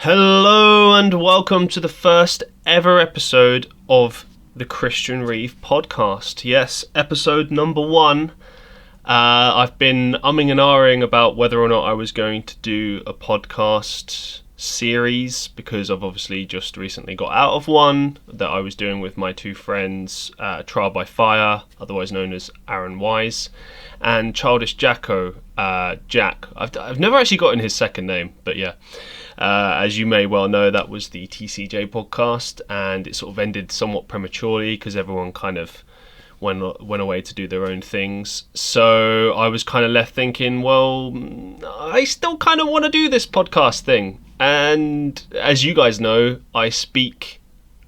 Hello and welcome to the first ever episode of the Christian Reeve podcast. Yes, episode number 1. I've been umming and ahhing about whether or not I was going to do a podcast series because I've obviously just recently got out of one that I was doing with my two friends, Trial by Fire, otherwise known as Aaron Wise, and Childish Jacko, Jack. I've never actually gotten his second name, but yeah. As you may well know, that was the TCJ podcast, and it sort of ended somewhat prematurely because everyone kind of went away to do their own things. So I was kind of left thinking, well, I still kind of want to do this podcast thing. And as you guys know, I speak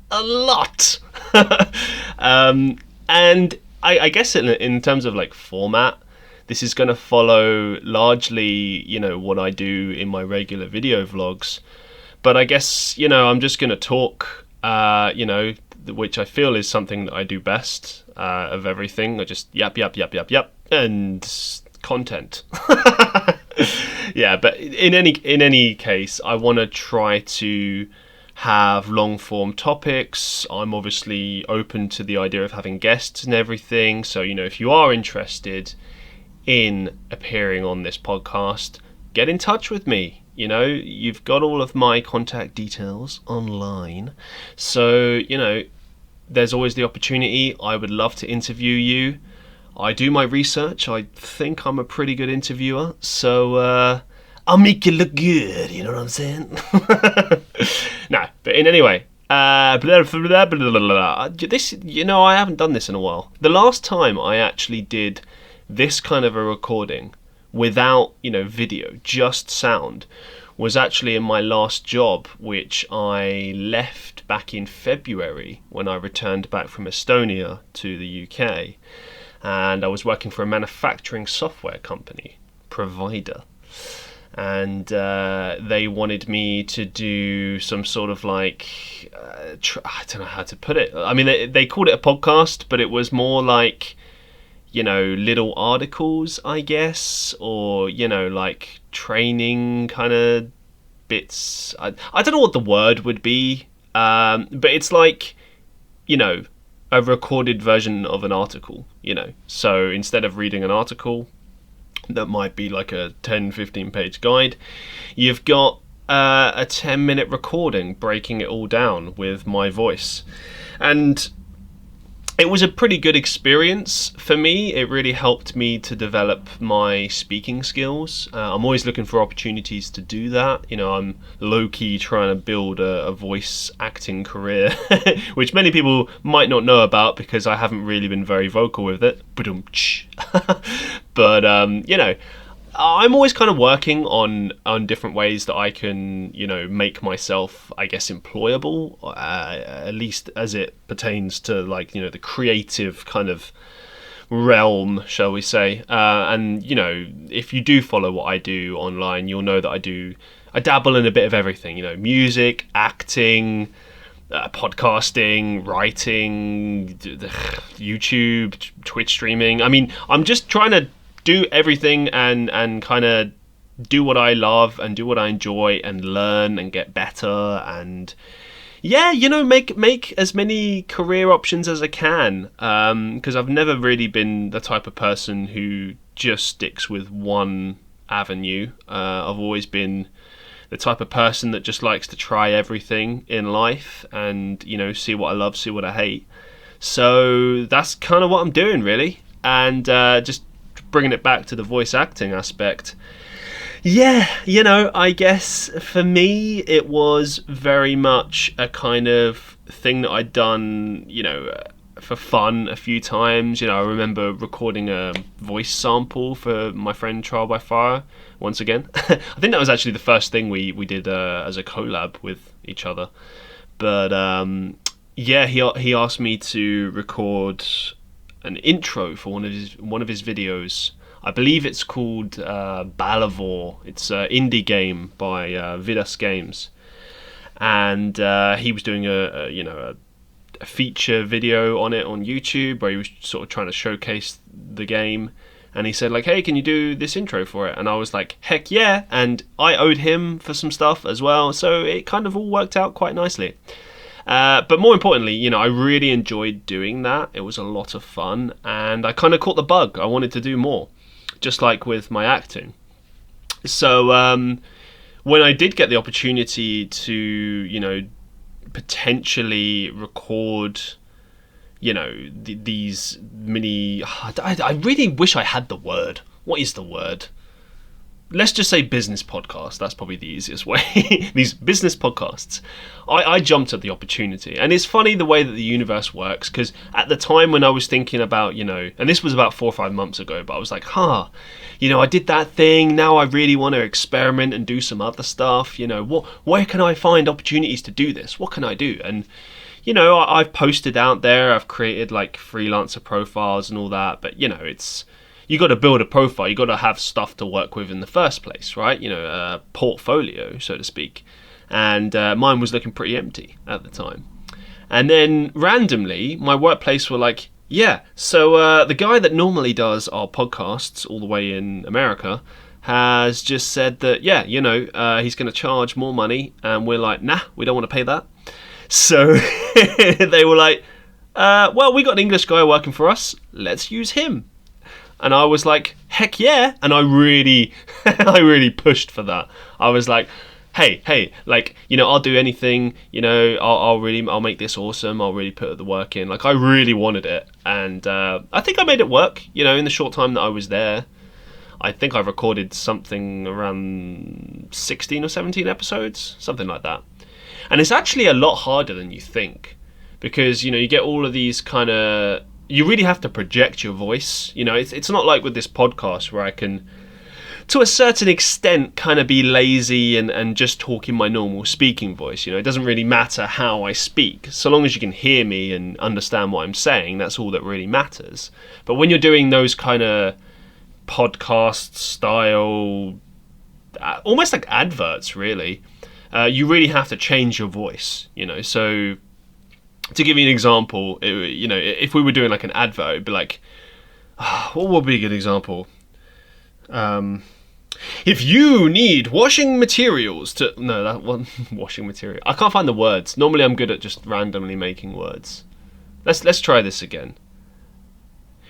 a lot. And I guess in terms of like format, this is going to follow largely, what I do in my regular video vlogs. But I guess, I'm just going to talk, which I feel is something that I do best of everything. I just yap, and content. Yeah, but in any case, I want to try to have long form topics. I'm obviously open to the idea of having guests and everything. So, if you are interested in appearing on this podcast, get in touch with me. You've got all of my contact details online. So, there's always the opportunity. I would love to interview you. I do my research. I think I'm a pretty good interviewer. So, I'll make you look good. You know what I'm saying? No, but in any way, this, I haven't done this in a while. The last time I actually did this kind of a recording without, video, just sound, was actually in my last job, which I left back in February when I returned back from Estonia to the UK. And I was working for a manufacturing software company, provider. And they wanted me to do some sort of like, I don't know how to put it. I mean, they called it a podcast, but it was more like, little articles, I guess, or, like training kind of bits. I don't know what the word would be, but it's like, a recorded version of an article, So instead of reading an article that might be like a 10-15 page guide, you've got a 10-minute recording breaking it all down with my voice. And it was a pretty good experience for me. It really helped me to develop my speaking skills. I'm always looking for opportunities to do that. I'm low-key trying to build a voice acting career, which many people might not know about because I haven't really been very vocal with it. But, I'm always kind of working on different ways that I can, make myself, I guess, employable, at least as it pertains to like, the creative kind of realm, shall we say. And, if you do follow what I do online, you'll know that I dabble in a bit of everything, music, acting, podcasting, writing, YouTube, Twitch streaming. I mean, I'm just trying to do everything and kind of do what I love and do what I enjoy and learn and get better and make as many career options as I can, because I've never really been the type of person who just sticks with one avenue. I've always been the type of person that just likes to try everything in life and see what I love, see what I hate. So that's kind of what I'm doing, really. And just bringing it back to the voice acting aspect, I guess for me it was very much a kind of thing that I'd done, for fun a few times. I remember recording a voice sample for my friend Trial by Fire once again. I think that was actually the first thing we did as a collab with each other. But he asked me to record an intro for one of his videos. I believe it's called Balavor. It's an indie game by Vidas Games, and he was doing a feature video on it on YouTube where he was sort of trying to showcase the game. And he said like, hey, can you do this intro for it? And I was like, heck yeah. And I owed him for some stuff as well. So it kind of all worked out quite nicely. But more importantly, I really enjoyed doing that. It was a lot of fun. And I kind of caught the bug. I wanted to do more, just like with my acting. So when I did get the opportunity to, potentially record these mini... I really wish I had the word. What is the word? Let's just say business podcast. That's probably the easiest way. These business podcasts. I jumped at the opportunity. And it's funny the way that the universe works, because at the time when I was thinking about, and this was about 4 or 5 months ago, but I was like, I did that thing. Now I really want to experiment and do some other stuff. Where can I find opportunities to do this? What can I do? And I've posted out there, I've created like freelancer profiles and all that, but it's, you got to build a profile, you got to have stuff to work with in the first place, right? A portfolio, so to speak. And mine was looking pretty empty at the time. And then randomly, my workplace were like, yeah, so the guy that normally does our podcasts all the way in America has just said that, he's going to charge more money. And we're like, nah, we don't want to pay that. So they were like, well, we got an English guy working for us. Let's use him. And I was like, heck yeah. And I really pushed for that. I was like, hey, like, I'll do anything, I'll make this awesome. I'll really put the work in. Like, I really wanted it. And I think I made it work, in the short time that I was there. I think I recorded something around 16 or 17 episodes, something like that. And it's actually a lot harder than you think, because, you get all of these kind of, you really have to project your voice. It's not like with this podcast where I can, to a certain extent, kind of be lazy and just talk in my normal speaking voice. It doesn't really matter how I speak. So long as you can hear me and understand what I'm saying, that's all that really matters. But when you're doing those kind of podcast style, almost like adverts, really, you really have to change your voice, So to give you an example, if we were doing like an advert, it'd be like, what would be a good example? If you need washing materials to... No, that one, washing material. I can't find the words. Normally I'm good at just randomly making words. Let's try this again.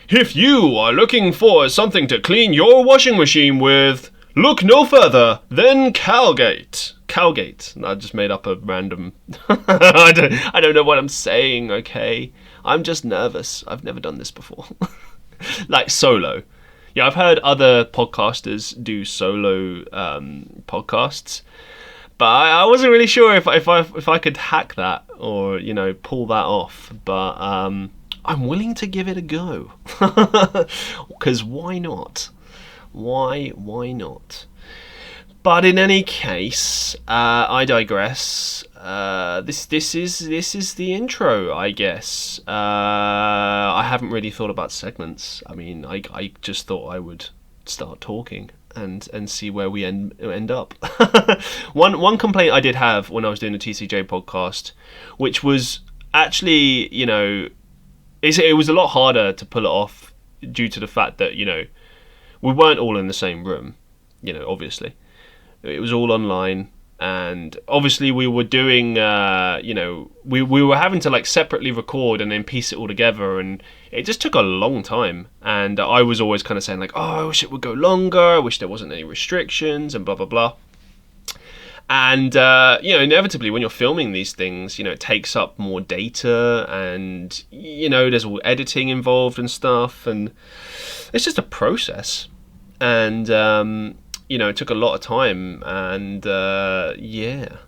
If you are looking for something to clean your washing machine with, look no further than Calgate. Calgate. I just made up a random... I don't know what I'm saying, okay? I'm just nervous. I've never done this before. Like solo. Yeah, I've heard other podcasters do solo podcasts, but I wasn't really sure if I could hack that or pull that off. But I'm willing to give it a go, because why not? Why not? But in any case, I digress. This is the intro, I guess. I haven't really thought about segments. I mean, I just thought I would start talking and see where we end up. One complaint I did have when I was doing the TCJ podcast, which was actually, it was a lot harder to pull it off due to the fact that, we weren't all in the same room, obviously. It was all online, and obviously we were doing, we were having to like separately record and then piece it all together, and it just took a long time. And I was always kind of saying like, I wish it would go longer, I wish there wasn't any restrictions and blah, blah, blah. And, inevitably when you're filming these things, it takes up more data, and, there's all editing involved and stuff, and it's just a process. And, it took a lot of time, and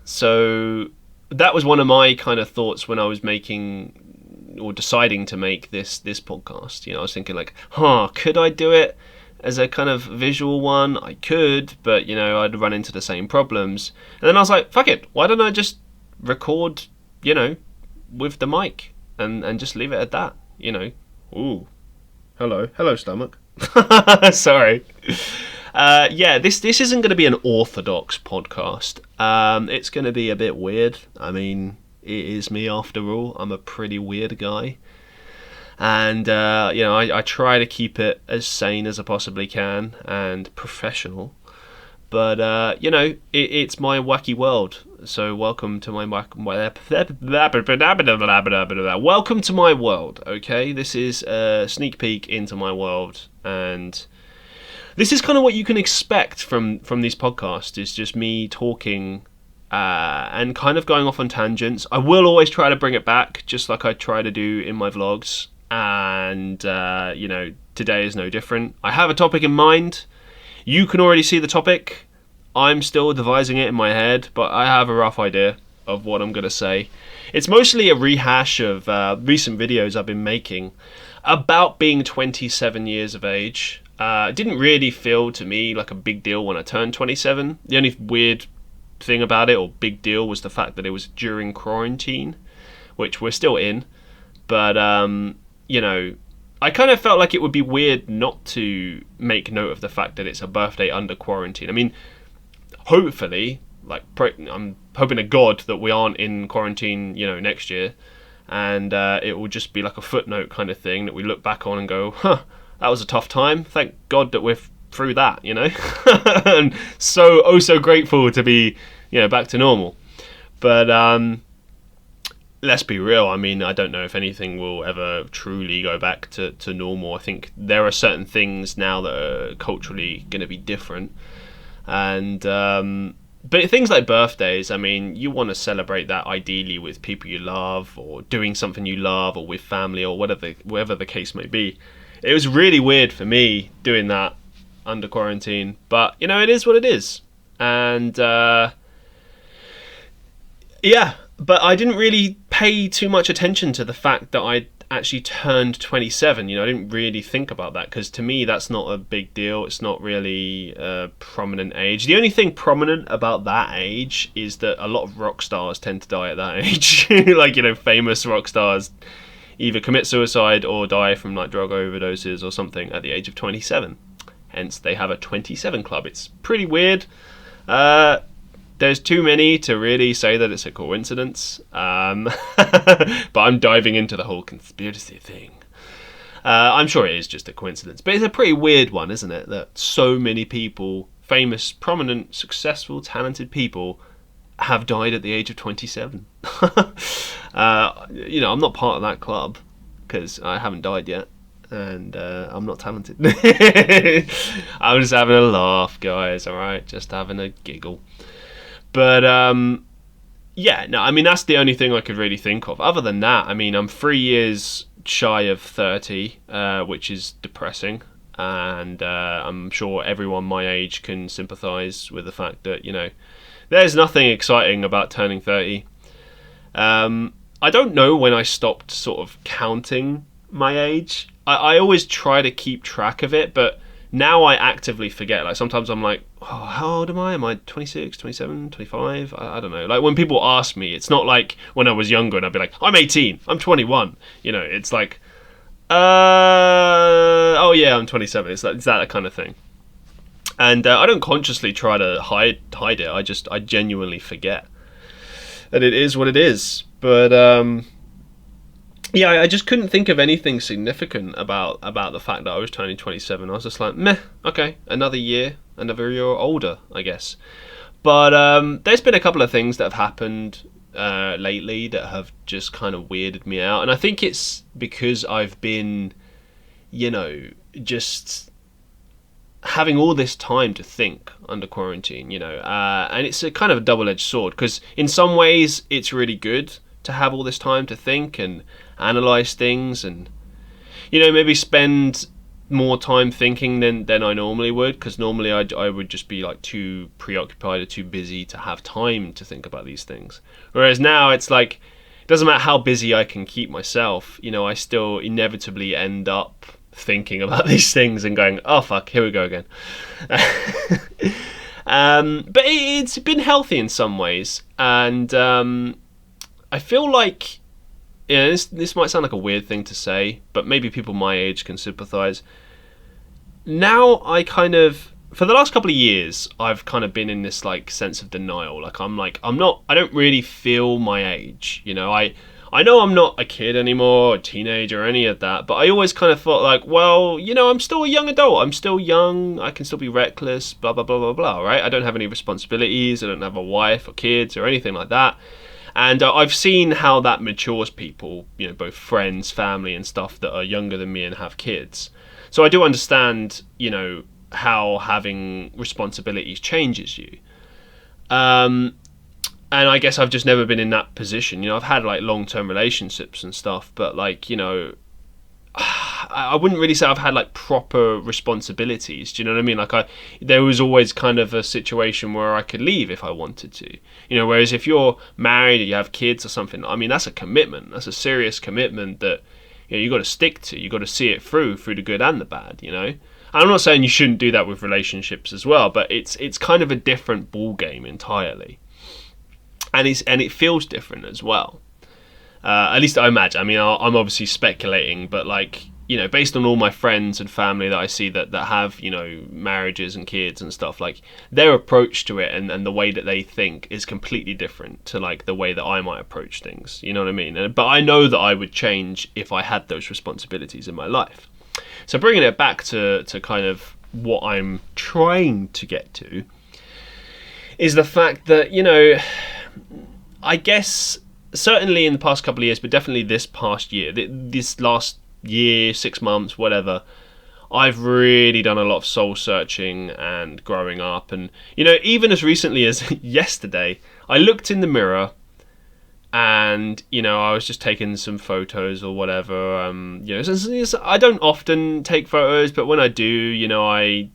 so that was one of my kind of thoughts when I was making or deciding to make this podcast. I was thinking like, could I do it as a kind of visual one? I could, but I'd run into the same problems. And then I was like, fuck it, why don't I just record, with the mic and just leave it at that, Ooh, hello stomach. Sorry. This isn't going to be an orthodox podcast. It's going to be a bit weird. I mean, it is me after all. I'm a pretty weird guy. And I try to keep it as sane as I possibly can and professional. But it's my wacky world. So welcome to welcome to my world. Okay, this is a sneak peek into my world, and this is kind of what you can expect from these podcasts. Is just me talking and kind of going off on tangents. I will always try to bring it back, just like I try to do in my vlogs. And today is no different. I have a topic in mind. You can already see the topic. I'm still devising it in my head, but I have a rough idea of what I'm going to say. It's mostly a rehash of recent videos I've been making about being 27 years of age. It didn't really feel to me like a big deal when I turned 27. The only weird thing about it, or big deal, was the fact that it was during quarantine, which we're still in. But I kind of felt like it would be weird not to make note of the fact that it's a birthday under quarantine. I mean, hopefully, I'm hoping to God that we aren't in quarantine, next year, and it will just be like a footnote kind of thing that we look back on and go, huh, that was a tough time. Thank God that we're through that, and so grateful to be, back to normal. But let's be real. I mean, I don't know if anything will ever truly go back to normal. I think there are certain things now that are culturally going to be different. And but things like birthdays, I mean, you want to celebrate that ideally with people you love, or doing something you love, or with family, or whatever the case may be. It was really weird for me doing that under quarantine, but it is what it is. And but I didn't really pay too much attention to the fact that I actually turned 27. I didn't really think about that, because to me that's not a big deal. It's not really a prominent age. The only thing prominent about that age is that a lot of rock stars tend to die at that age. Famous rock stars either commit suicide or die from drug overdoses or something at the age of 27. Hence they have a 27 club. It's pretty weird. There's too many to really say that it's a coincidence, but I'm diving into the whole conspiracy thing. I'm sure it is just a coincidence, but it's a pretty weird one, isn't it? That so many people, famous, prominent, successful, talented people, have died at the age of 27. I'm not part of that club because I haven't died yet, and I'm not talented. I'm just having a laugh, guys. All right, just having a giggle. But I mean, that's the only thing I could really think of. Other than that, I mean, I'm 3 years shy of 30, which is depressing. And I'm sure everyone my age can sympathise with the fact that, there's nothing exciting about turning 30. I don't know when I stopped sort of counting my age. I always try to keep track of it, but now I actively forget. Sometimes I'm like, oh, how old am I? Am I 26, 27, 25? I don't know. When people ask me, it's not like when I was younger and I'd be like, I'm 18, I'm 21. It's like, oh yeah, I'm 27. It's that kind of thing. And I don't consciously try to hide it. I genuinely forget that it is what it is. But I just couldn't think of anything significant about the fact that I was turning 27. I was just like, meh, okay, another year older, I guess. But there's been a couple of things that have happened lately that have just kind of weirded me out. And I think it's because I've been, just having all this time to think under quarantine, and it's a kind of a double-edged sword, because in some ways it's really good to have all this time to think and analyze things, and maybe spend more time thinking than I normally would, because normally I would just be too preoccupied or too busy to have time to think about these things. Whereas now it's like, it doesn't matter how busy I can keep myself, I still inevitably end up thinking about these things and going, oh fuck, here we go again. But it's been healthy in some ways, and I feel like, this might sound like a weird thing to say, but maybe people my age can sympathise. Now I for the last couple of years, I've kind of been in this sense of denial. I don't really feel my age. I know I'm not a kid anymore, a teenager, or any of that, but I always kind of thought like, well, I'm still a young adult. I'm still young. I can still be reckless, blah, blah, blah, blah, blah, right? I don't have any responsibilities. I don't have a wife or kids or anything like that. And I've seen how that matures people, both friends, family, and stuff that are younger than me and have kids. So I do understand, how having responsibilities changes you. And I guess I've just never been in that position. I've had like long-term relationships and stuff, but like, I wouldn't really say I've had like proper responsibilities. Do you know what I mean? Like there was always kind of a situation where I could leave if I wanted to. Whereas if you're married or you have kids or something, I mean, that's a commitment. That's a serious commitment that you got to stick to. You got to see it through the good and the bad. And I'm not saying you shouldn't do that with relationships as well, but it's kind of a different ball game entirely. And it feels different as well. At least I imagine. I mean, I'm obviously speculating, but like, based on all my friends and family that I see that have, marriages and kids and stuff, like their approach to it and the way that they think is completely different to like the way that I might approach things. You know what I mean? But I know that I would change if I had those responsibilities in my life. So bringing it back to kind of what I'm trying to get to is the fact that, I guess certainly in the past couple of years, but definitely this past year, this last year, 6 months, whatever, I've really done a lot of soul searching and growing up. And, even as recently as yesterday, I looked in the mirror and, I was just taking some photos or whatever. I don't often take photos, but when I do, I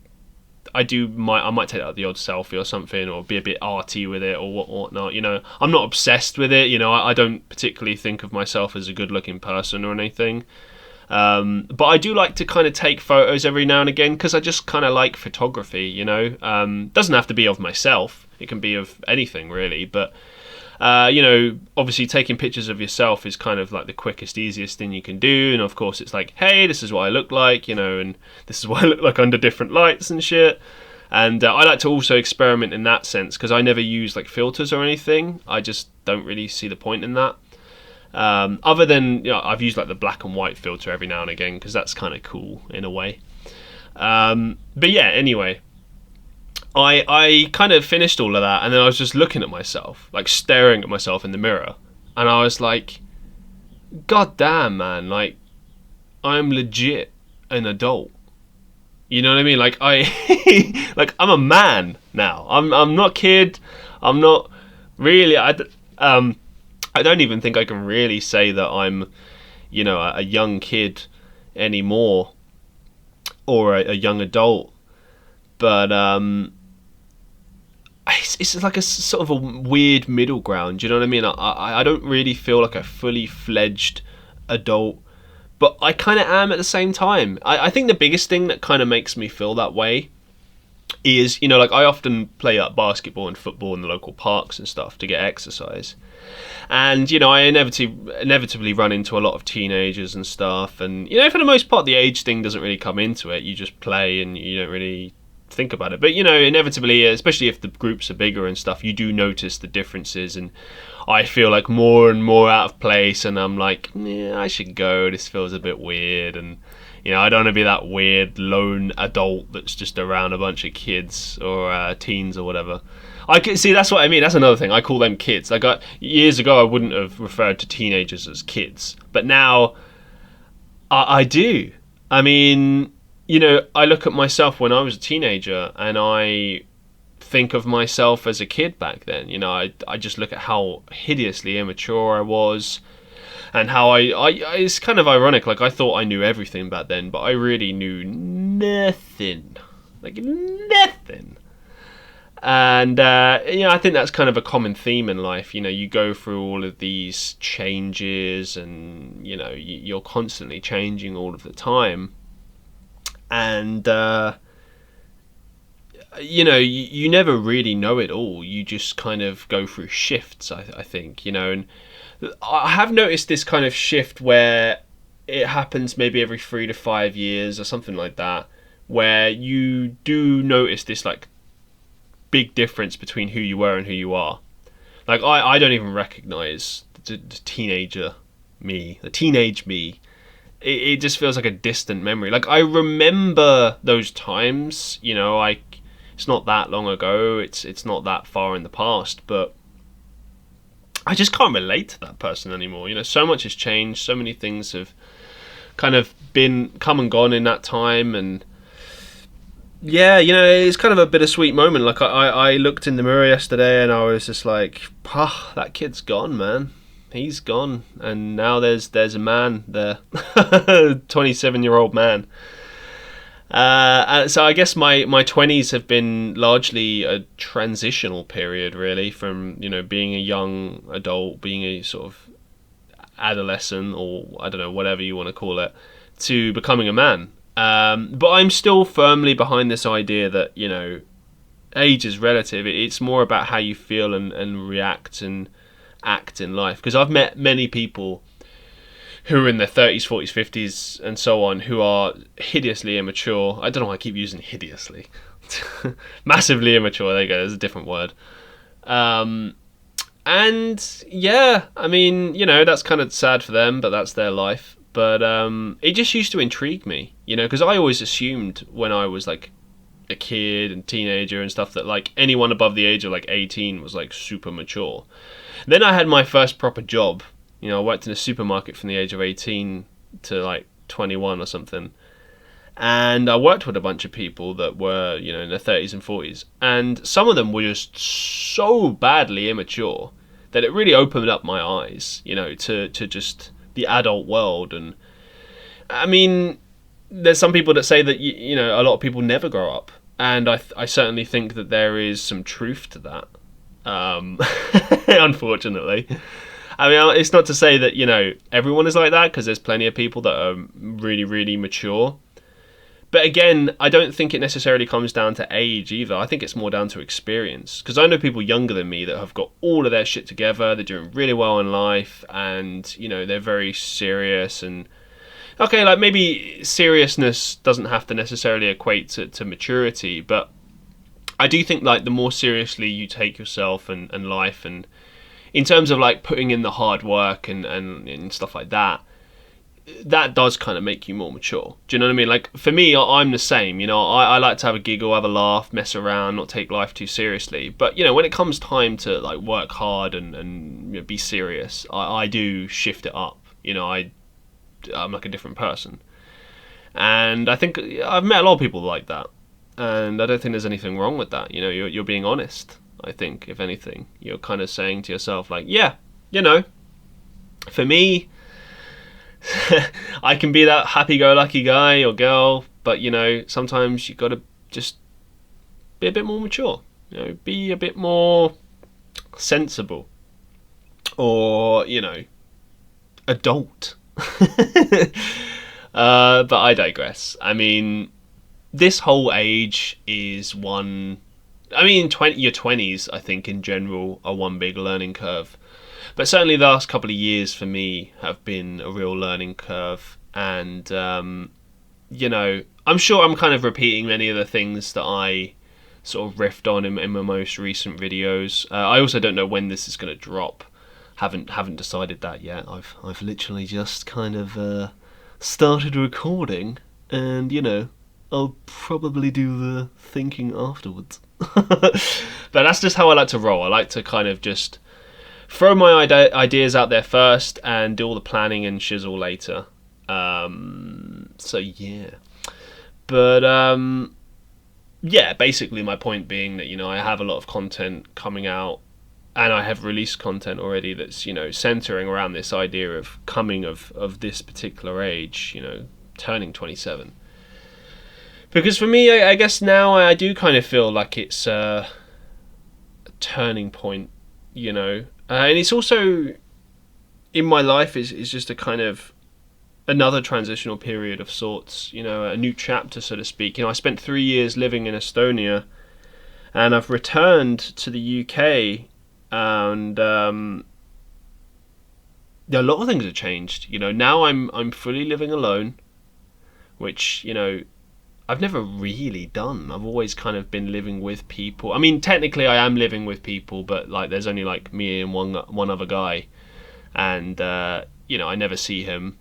might take out the odd selfie or something, or be a bit arty with it, or whatnot. I'm not obsessed with it. I don't particularly think of myself as a good-looking person or anything. But I do like to kind of take photos every now and again because I just kind of like photography. Doesn't have to be of myself. It can be of anything really. But obviously taking pictures of yourself is kind of like the quickest, easiest thing you can do. And of course it's like, hey, this is what I look like, and this is what I look like under different lights and shit. And I like to also experiment in that sense because I never use like filters or anything. I just don't really see the point in that. Other than, I've used like the black and white filter every now and again because that's kind of cool in a way. But yeah, anyway. I kind of finished all of that and then I was just looking at myself, like staring at myself in the mirror, and I was like, God damn, man, like I'm legit an adult. You know what I mean? Like like I'm a man now. I'm not a kid. I'm not really. I don't even think I can really say that I'm, a young kid anymore, or a young adult. But it's like a sort of a weird middle ground. You know what I mean? I don't really feel like a fully fledged adult, but I kind of am at the same time. I think the biggest thing that kind of makes me feel that way is, like I often play basketball and football in the local parks and stuff to get exercise. And, I inevitably run into a lot of teenagers and stuff. And, for the most part, the age thing doesn't really come into it. You just play and you don't really think about it. But, inevitably, especially if the groups are bigger and stuff, you do notice the differences. And I feel like more and more out of place. And I'm like, yeah, I should go. This feels a bit weird. And, I don't want to be that weird lone adult that's just around a bunch of kids or teens or whatever. I can see, that's what I mean. That's another thing. I call them kids. Like years ago, I wouldn't have referred to teenagers as kids, but now I do. I mean, I look at myself when I was a teenager, and I think of myself as a kid back then. I just look at how hideously immature I was, and how it's kind of ironic. Like I thought I knew everything back then, but I really knew nothing. Like nothing. And, I think that's kind of a common theme in life. You go through all of these changes and, you're constantly changing all of the time. And, you never really know it all. You just kind of go through shifts, I think, and I have noticed this kind of shift where it happens maybe every 3 to 5 years or something like that, where you do notice this, like, big difference between who you were and who you are. Like I don't even recognize the teenager me, the teenage me, it just feels like a distant memory. Like, I remember those times, you know, it's not that long ago, it's not that far in the past, but I just can't relate to that person anymore. You know, so much has changed, so many things have kind of come and gone in that time, and yeah, you know, it's kind of a bittersweet moment. Like, I looked in the mirror yesterday and I was just like, that kid's gone, man. He's gone, and now there's a man there, 27-year-old man. So I guess my 20s have been largely a transitional period, really, from, you know, being a young adult, being a sort of adolescent, or I don't know, whatever you want to call it, to becoming a man. But I'm still firmly behind this idea that, you know, age is relative. It's more about how you feel and react and act in life. Because I've met many people who are in their 30s, 40s, 50s, and so on, who are hideously immature. I don't know why I keep using hideously. Massively immature. There you go. There's a different word. And yeah, I mean, you know, that's kind of sad for them, but that's their life. But it just used to intrigue me, you know, because I always assumed when I was like a kid and teenager and stuff that like anyone above the age of like 18 was like super mature. Then I had my first proper job. You know, I worked in a supermarket from the age of 18 to like 21 or something. And I worked with a bunch of people that were, you know, in their 30s and 40s. And some of them were just so badly immature that it really opened up my eyes, you know, to just the adult world. And I mean, there's some people that say that, you know, a lot of people never grow up. And I certainly think that there is some truth to that. Unfortunately. I mean, it's not to say that, you know, everyone is like that, because there's plenty of people that are really, really mature. But again, I don't think it necessarily comes down to age either. I think it's more down to experience. Because I know people younger than me that have got all of their shit together, they're doing really well in life, and, you know, they're very serious. And okay, like, maybe seriousness doesn't have to necessarily equate to maturity, but I do think, like, the more seriously you take yourself and life, and in terms of like putting in the hard work and stuff like that, that does kind of make you more mature. Do you know what I mean? Like, for me, I'm the same. You know, I like to have a giggle, have a laugh, mess around, not take life too seriously. But, you know, when it comes time to like work hard and you know, be serious, I do shift it up. You know, I'm like a different person. And I think I've met a lot of people like that. And I don't think there's anything wrong with that. You know, you're being honest. I think, if anything, you're kind of saying to yourself, like, yeah, you know, for me, I can be that happy-go-lucky guy or girl, but, you know, sometimes you got to just be a bit more mature, you know, be a bit more sensible, or, you know, adult. But I digress. I mean, this whole age is one... I mean, your 20s, I think, in general, are one big learning curve. But certainly the last couple of years for me have been a real learning curve. And, you know, I'm sure I'm kind of repeating many of the things that I sort of riffed on in my most recent videos. I also don't know when this is going to drop. Haven't decided that yet. I've literally just kind of started recording, and, you know, I'll probably do the thinking afterwards. But that's just how I like to roll. I like to kind of just throw my ideas out there first and do all the planning and shizzle later. So yeah. But yeah, basically my point being that, you know, I have a lot of content coming out, and I have released content already that's, you know, centering around this idea of coming of this particular age, you know, turning 27. Because for me, I guess now I do kind of feel like it's a turning point, you know. And it's also, in my life, is just a kind of another transitional period of sorts, you know, a new chapter, so to speak. You know, I spent 3 years living in Estonia, and I've returned to the UK, and a lot of things have changed. You know, now I'm fully living alone, which, you know, I've never really done. I've always kind of been living with people. I mean, technically I am living with people, but like there's only like me and one other guy. and I never see him.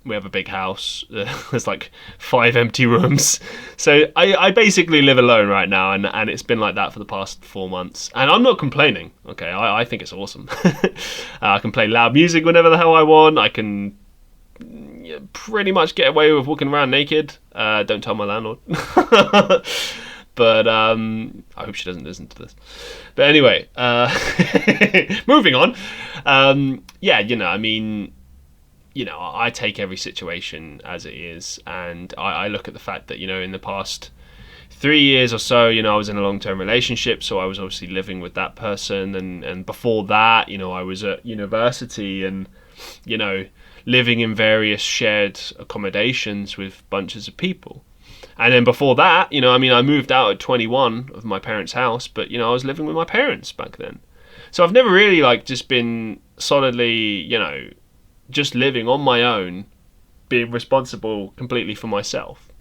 We have a big house. There's like 5 empty rooms, so I basically live alone right now, and it's been like that for the past 4 months, and I'm not complaining. Okay, I think it's awesome. I can play loud music whenever the hell I want. I can pretty much get away with walking around naked. Don't tell my landlord. But I hope she doesn't listen to this. But anyway, moving on. I take every situation as it is, and I look at the fact that, in the past 3 years or so, I was in a long-term relationship, so I was obviously living with that person, and before that, I was at university and, living in various shared accommodations with bunches of people. And then before that, I moved out at 21 of my parents' house, but, I was living with my parents back then. So I've never really, just been solidly, just living on my own, being responsible completely for myself.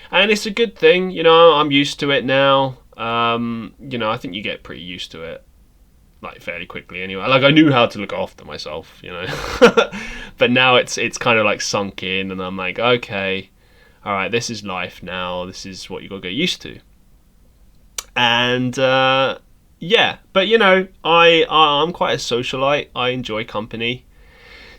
And it's a good thing, I'm used to it now. I think you get pretty used to it, fairly quickly anyway. I knew how to look after myself, but now it's kind of sunk in, and I'm like, okay, all right, this is life now. This is what you got to get used to. And but I'm quite a socialite. I enjoy company.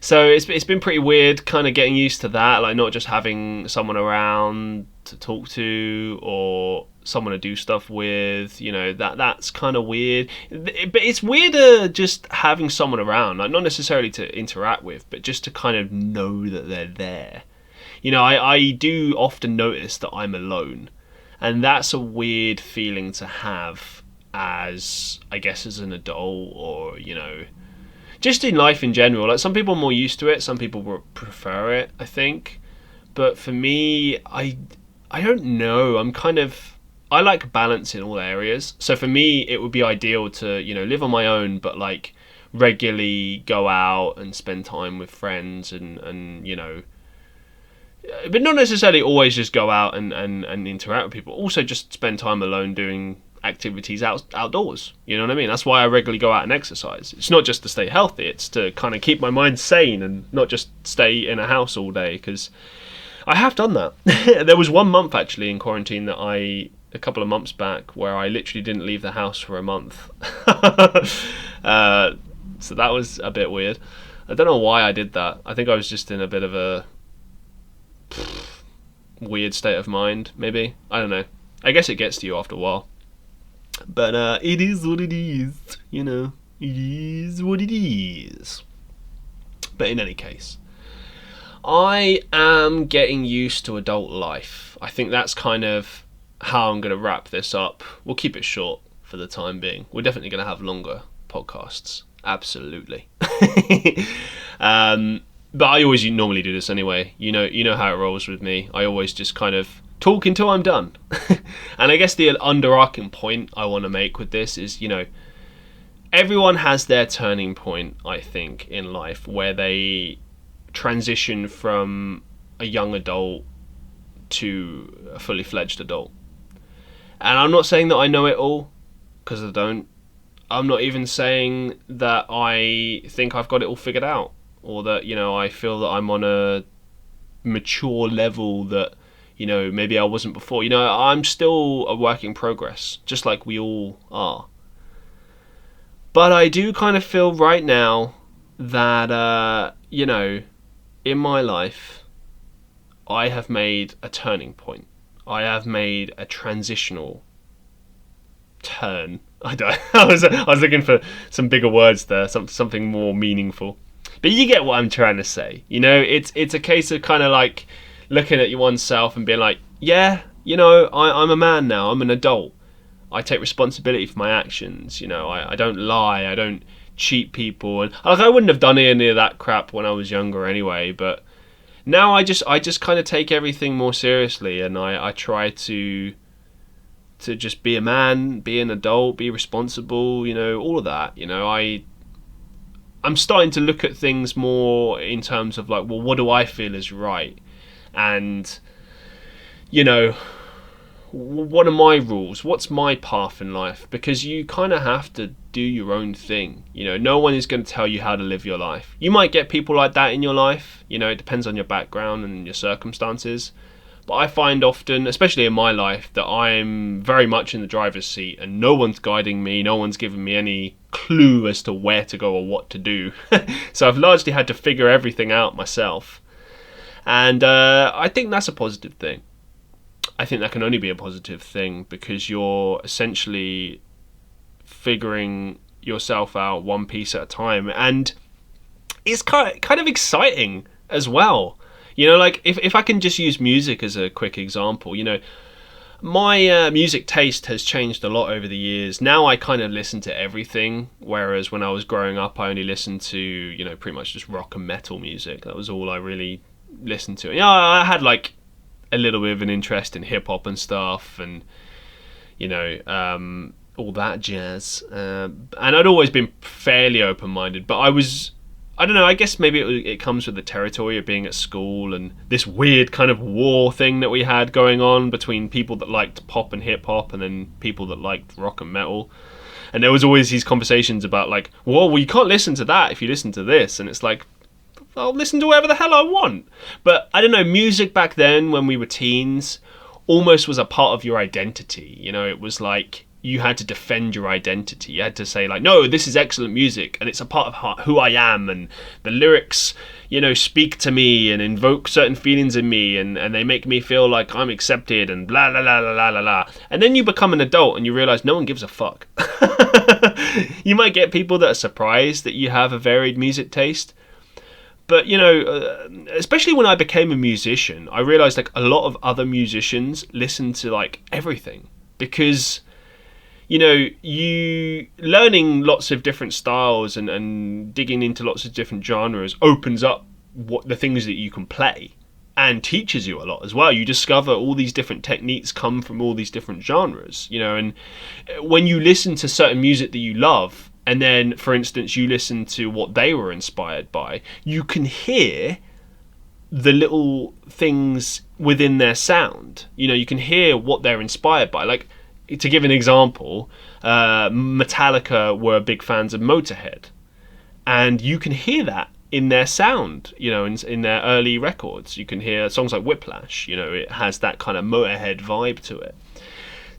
So it's been pretty weird kind of getting used to that, not just having someone around to talk to or someone to do stuff with, that's kind of weird. But it's weirder just having someone around, not necessarily to interact with, but just to kind of know that they're there. I do often notice that I'm alone, and that's a weird feeling to have as an adult, or, just in life in general. Some people are more used to it, some people prefer it, I think. But for me, I don't know. I like balance in all areas. So for me, it would be ideal to, live on my own, but regularly go out and spend time with friends and but not necessarily always just go out and interact with people. Also just spend time alone doing activities outdoors. You know what I mean? That's why I regularly go out and exercise. It's not just to stay healthy, it's to kind of keep my mind sane and not just stay in a house all day, because I have done that. There was 1 month actually in quarantine that a couple of months back, where I literally didn't leave the house for a month. So that was a bit weird. I don't know why I did that. I think I was just in a bit of a weird state of mind, maybe. I don't know. I guess it gets to you after a while. But it is what it is, It is what it is. But in any case, I am getting used to adult life. I think that's kind of how I'm going to wrap this up. We'll keep it short for the time being. We're definitely going to have longer podcasts. Absolutely. But I always normally do this anyway. You know how it rolls with me. I always just kind of talk until I'm done. And I guess the underarching point I want to make with this is, everyone has their turning point, I think, in life, where they transition from a young adult to a fully fledged adult. And I'm not saying that I know it all, because I don't. I'm not even saying that I think I've got it all figured out, or that, I feel that I'm on a mature level that, maybe I wasn't before. I'm still a work in progress, just like we all are. But I do kind of feel right now that, in my life, I have made a turning point. I have made a transitional turn. I was looking for some bigger words there, something more meaningful. But you get what I'm trying to say. It's a case of kind of looking at oneself and being like, yeah, I'm a man now. I'm an adult. I take responsibility for my actions. I don't lie. I don't cheat people. And I wouldn't have done any of that crap when I was younger anyway. But now I just kind of take everything more seriously, and I try to just be a man, be an adult, be responsible. All of that. I'm starting to look at things more in terms of what do I feel is right? And, what are my rules? What's my path in life? Because you kind of have to do your own thing. No one is going to tell you how to live your life. You might get people like that in your life. It depends on your background and your circumstances. But I find often, especially in my life, that I'm very much in the driver's seat and no one's guiding me. No one's giving me any clue as to where to go or what to do. So I've largely had to figure everything out myself. And I think that's a positive thing. I think that can only be a positive thing because you're essentially figuring yourself out one piece at a time. And it's kind of exciting as well. Like if I can just use music as a quick example, my music taste has changed a lot over the years. Now I kind of listen to everything, whereas when I was growing up, I only listened to, pretty much just rock and metal music. That was all I really listened to. I had like a little bit of an interest in hip hop and stuff, and all that jazz. And I'd always been fairly open-minded, but I don't know, I guess maybe it comes with the territory of being at school and this weird kind of war thing that we had going on between people that liked pop and hip hop and then people that liked rock and metal. And there was always these conversations about like, well, you can't listen to that if you listen to this. And it's like, I'll listen to whatever the hell I want. But I don't know, music back then when we were teens almost was a part of your identity. It was like you had to defend your identity. You had to say like, no, this is excellent music and it's a part of who I am, and the lyrics, speak to me and invoke certain feelings in me, and they make me feel like I'm accepted and blah, blah, blah, blah, blah, blah. And then you become an adult and you realize no one gives a fuck. You might get people that are surprised that you have a varied music taste. But, especially when I became a musician, I realized like a lot of other musicians listen to like everything because you learning lots of different styles and digging into lots of different genres opens up what the things that you can play and teaches you a lot as well. You discover all these different techniques come from all these different genres, and when you listen to certain music that you love, and then, for instance, you listen to what they were inspired by, you can hear the little things within their sound. You can hear what they're inspired by. Like, to give an example, Metallica were big fans of Motorhead, and you can hear that in their sound, in their early records. You can hear songs like Whiplash, it has that kind of Motorhead vibe to it.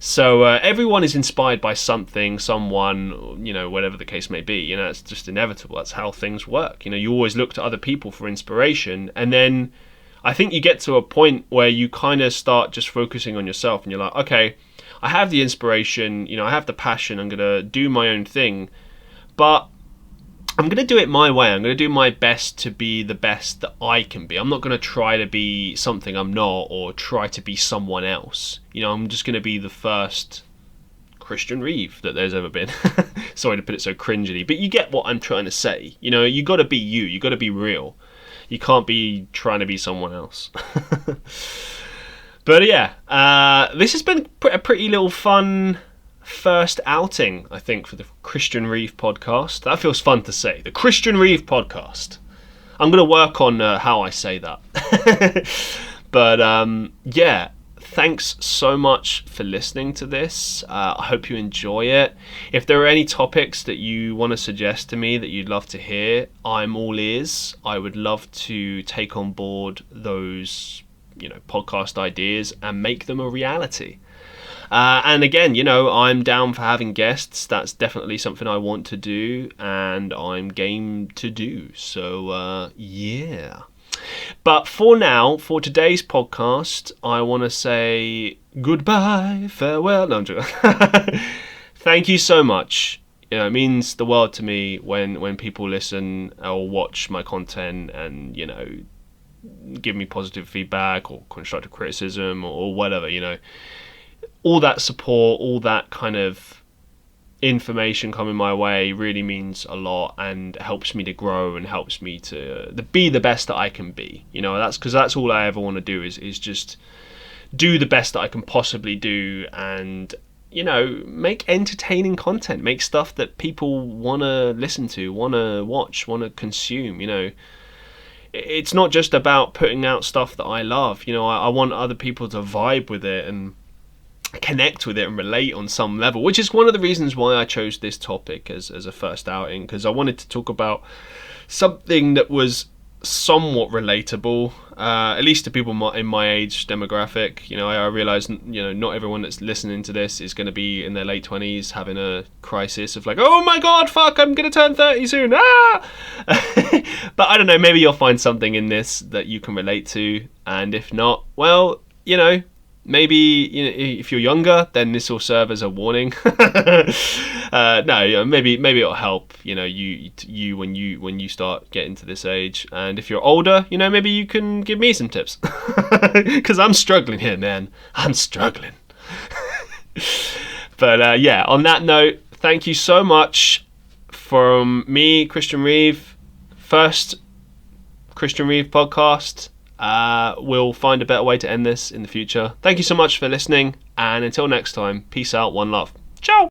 So everyone is inspired by something, someone, whatever the case may be. It's just inevitable. That's how things work. You always look to other people for inspiration, and then I think you get to a point where you kind of start just focusing on yourself, and you're like, okay, I have the inspiration, I have the passion, I'm going to do my own thing, but I'm going to do it my way. I'm going to do my best to be the best that I can be. I'm not going to try to be something I'm not or try to be someone else. I'm just going to be the first Christian Reeve that there's ever been. Sorry to put it so cringily, but you get what I'm trying to say. You got to be you. You got to be real. You can't be trying to be someone else. But yeah, this has been a pretty little fun first outing, I think, for the Christian Reeve podcast. That feels fun to say. The Christian Reeve podcast. I'm going to work on how I say that. But yeah, thanks so much for listening to this. I hope you enjoy it. If there are any topics that you want to suggest to me that you'd love to hear, I'm all ears. I would love to take on board those podcast ideas and make them a reality. And again, I'm down for having guests. That's definitely something I want to do, and I'm game to do. So, yeah. But for now, for today's podcast, I want to say goodbye, farewell. No, I'm joking. Thank you so much. It means the world to me when people listen or watch my content and, give me positive feedback or constructive criticism or whatever, all that support, all that kind of information coming my way really means a lot and helps me to grow and helps me to be the best that I can be. That's because that's all I ever want to do is just do the best that I can possibly do and, make entertaining content, make stuff that people want to listen to, want to watch, want to consume. It's not just about putting out stuff that I love. I want other people to vibe with it and connect with it and relate on some level, which is one of the reasons why I chose this topic as a first outing, because I wanted to talk about something that was somewhat relatable, at least to people in my age demographic. I realize, not everyone that's listening to this is going to be in their late 20s having a crisis of like, oh my god, fuck, I'm going to turn 30 soon, but I don't know, maybe you'll find something in this that you can relate to, and if not, well, maybe if you're younger, then this will serve as a warning. No, maybe it'll help. You when you start getting to this age, and if you're older, maybe you can give me some tips, because I'm struggling here, man. I'm struggling. But yeah, on that note, thank you so much from me, Christian Reeve, first Christian Reeve podcast. We'll find a better way to end this in the future. Thank you so much for listening, and until next time, peace out, one love. Ciao!